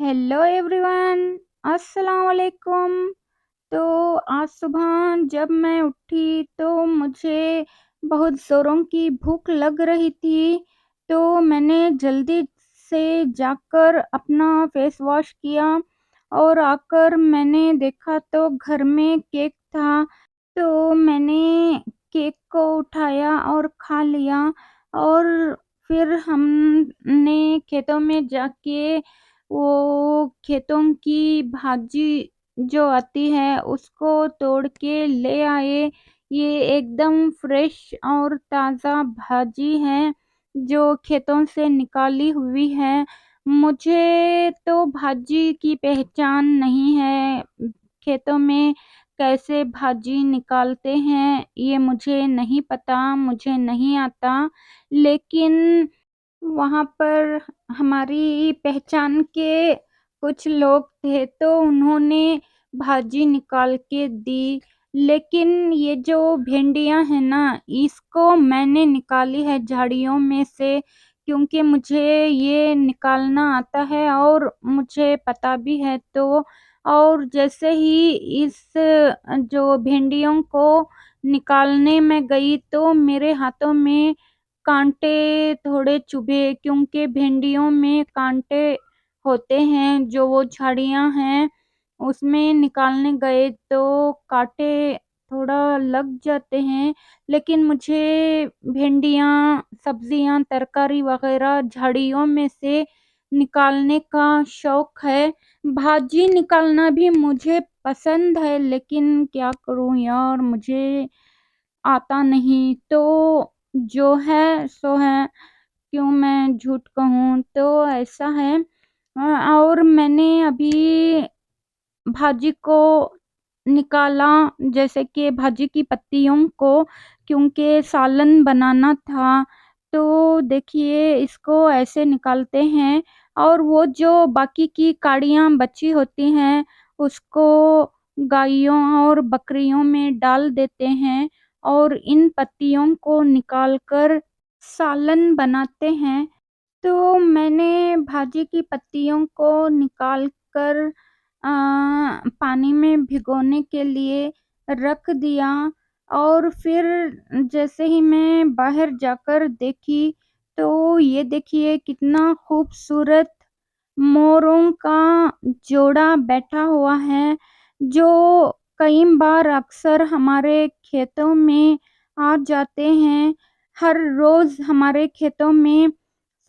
Hello everyone, अस्सलाम वालेकुम। तो आज सुबह जब मैं उठी तो मुझे बहुत ज़ोरों की भूख लग रही थी। तो मैंने जल्दी से जाकर अपना फेस वॉश किया और आकर मैंने देखा तो घर में केक था। तो मैंने केक को उठाया और खा लिया और फिर हमने खेतों में जाके वो खेतों की भाजी जो आती है उसको तोड़ के ले आए। ये एकदम फ्रेश और ताज़ा भाजी है जो खेतों से निकाली हुई है। मुझे तो भाजी की पहचान नहीं है। खेतों में कैसे भाजी निकालते हैं ये मुझे नहीं पता, मुझे नहीं आता। लेकिन वहाँ पर हमारी पहचान के कुछ लोग थे तो उन्होंने भाजी निकाल के दी। लेकिन ये जो भिंडियाँ हैं ना, इसको मैंने निकाली है झाड़ियों में से, क्योंकि मुझे ये निकालना आता है और मुझे पता भी है। तो और जैसे ही इस जो भिंडियों को निकालने में गई तो मेरे हाथों में काँटे थोड़े चुभे, क्योंकि भिंडियों में काँटे होते हैं। जो वो झाड़ियाँ हैं उसमें निकालने गए तो काँटे थोड़ा लग जाते हैं। लेकिन मुझे भिंडियाँ, सब्जियाँ, तरकारी वगैरह झाड़ियों में से निकालने का शौक है। भाजी निकालना भी मुझे पसंद है, लेकिन क्या करूँ यार, मुझे आता नहीं। तो जो है सो है, क्यों मैं झूठ कहूँ। तो ऐसा है। और मैंने अभी भाजी को निकाला, जैसे कि भाजी की पत्तियों को, क्योंकि सालन बनाना था। तो देखिए इसको ऐसे निकालते हैं और वो जो बाकी की काड़ियाँ बची होती हैं उसको गायों और बकरियों में डाल देते हैं और इन पत्तियों को निकाल कर सालन बनाते हैं। तो मैंने भाजी की पत्तियों को निकाल कर पानी में भिगोने के लिए रख दिया और फिर जैसे ही मैं बाहर जाकर देखी तो ये देखिए कितना खूबसूरत मोरों का जोड़ा बैठा हुआ है, जो कई बार अक्सर हमारे खेतों में आ जाते हैं। हर रोज़ हमारे खेतों में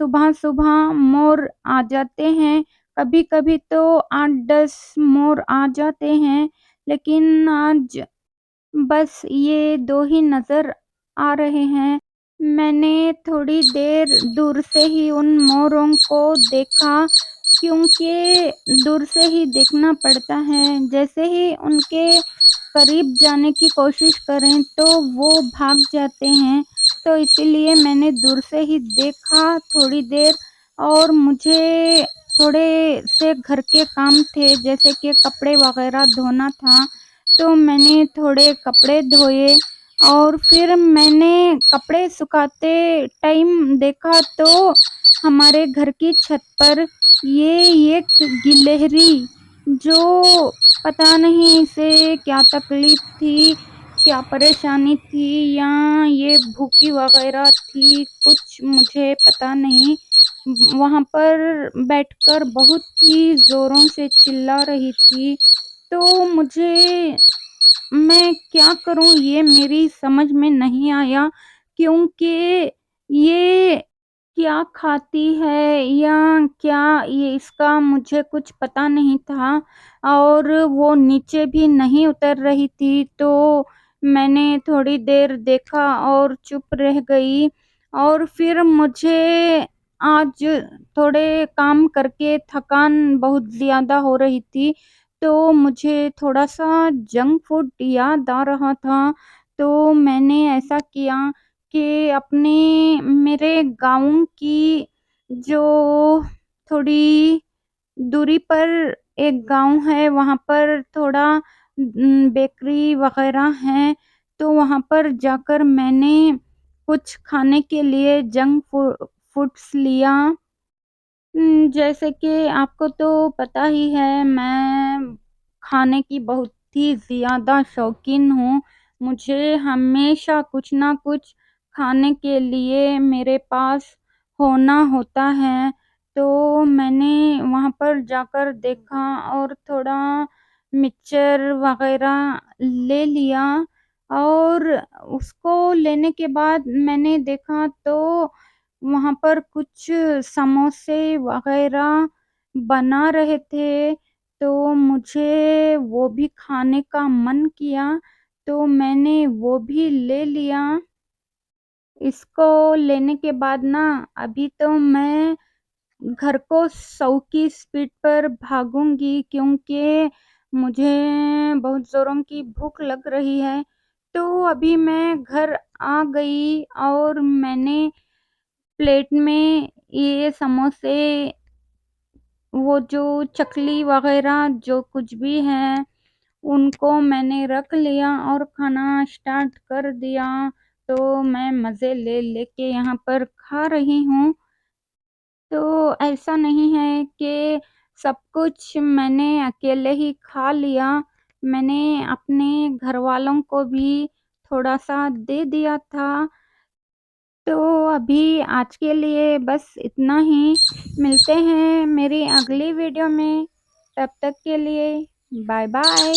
सुबह-सुबह मोर आ जाते हैं। कभी-कभी तो 8-10 मोर आ जाते हैं, लेकिन आज बस ये 2 ही नज़र आ रहे हैं। मैंने थोड़ी देर दूर से ही उन मोरों को देखा, क्योंकि दूर से ही देखना पड़ता है। जैसे ही उनके करीब जाने की कोशिश करें तो वो भाग जाते हैं। तो इसीलिए मैंने दूर से ही देखा थोड़ी देर। और मुझे थोड़े से घर के काम थे, जैसे कि कपड़े वगैरह धोना था। तो मैंने थोड़े कपड़े धोए और फिर मैंने कपड़े सुखाते टाइम देखा तो हमारे घर की छत पर ये एक गिलहरी, जो पता नहीं इसे क्या तकलीफ थी, क्या परेशानी थी, या ये भूखी वगैरह थी, कुछ मुझे पता नहीं। वहाँ पर बैठकर बहुत ही ज़ोरों से चिल्ला रही थी। तो मुझे, मैं क्या करूँ ये मेरी समझ में नहीं आया, क्योंकि ये क्या खाती है या क्या, ये इसका मुझे कुछ पता नहीं था। और वो नीचे भी नहीं उतर रही थी। तो मैंने थोड़ी देर देखा और चुप रह गई। और फिर मुझे आज थोड़े काम करके थकान बहुत ज़्यादा हो रही थी, तो मुझे थोड़ा-सा जंक फूड याद आ रहा था। तो मैंने ऐसा किया कि अपने मेरे गाँव की जो थोड़ी दूरी पर एक गाँव है, वहाँ पर थोड़ा बेकरी वग़ैरह है। तो वहाँ पर जाकर मैंने कुछ खाने के लिए जंक फूड्स लिया। जैसे कि आपको तो पता ही है मैं खाने की बहुत ही ज़्यादा शौकीन हूँ। मुझे हमेशा कुछ न कुछ खाने के लिए मेरे पास होना होता है। तो मैंने वहाँ पर जाकर देखा और थोड़ा मिक्सचर वग़ैरह ले लिया और उसको लेने के बाद मैंने देखा तो वहाँ पर कुछ समोसे वग़ैरह बना रहे थे, तो मुझे वो भी खाने का मन किया, तो मैंने वो भी ले लिया। इसको लेने के बाद ना अभी तो मैं घर को 100 की स्पीड पर भागूँगी क्योंकि मुझे बहुत ज़ोरों की भूख लग रही है। तो अभी मैं घर आ गई और मैंने प्लेट में ये समोसे, वो जो चकली वग़ैरह जो कुछ भी है, उनको मैंने रख लिया और खाना स्टार्ट कर दिया। तो मैं मज़े ले के यहाँ पर खा रही हूँ। तो ऐसा नहीं है कि सब कुछ मैंने अकेले ही खा लिया, मैंने अपने घरवालों को भी थोड़ा-सा दे दिया था। तो अभी आज के लिए बस इतना ही, मिलते हैं मेरी अगली वीडियो में, तब तक के लिए बाय बाय।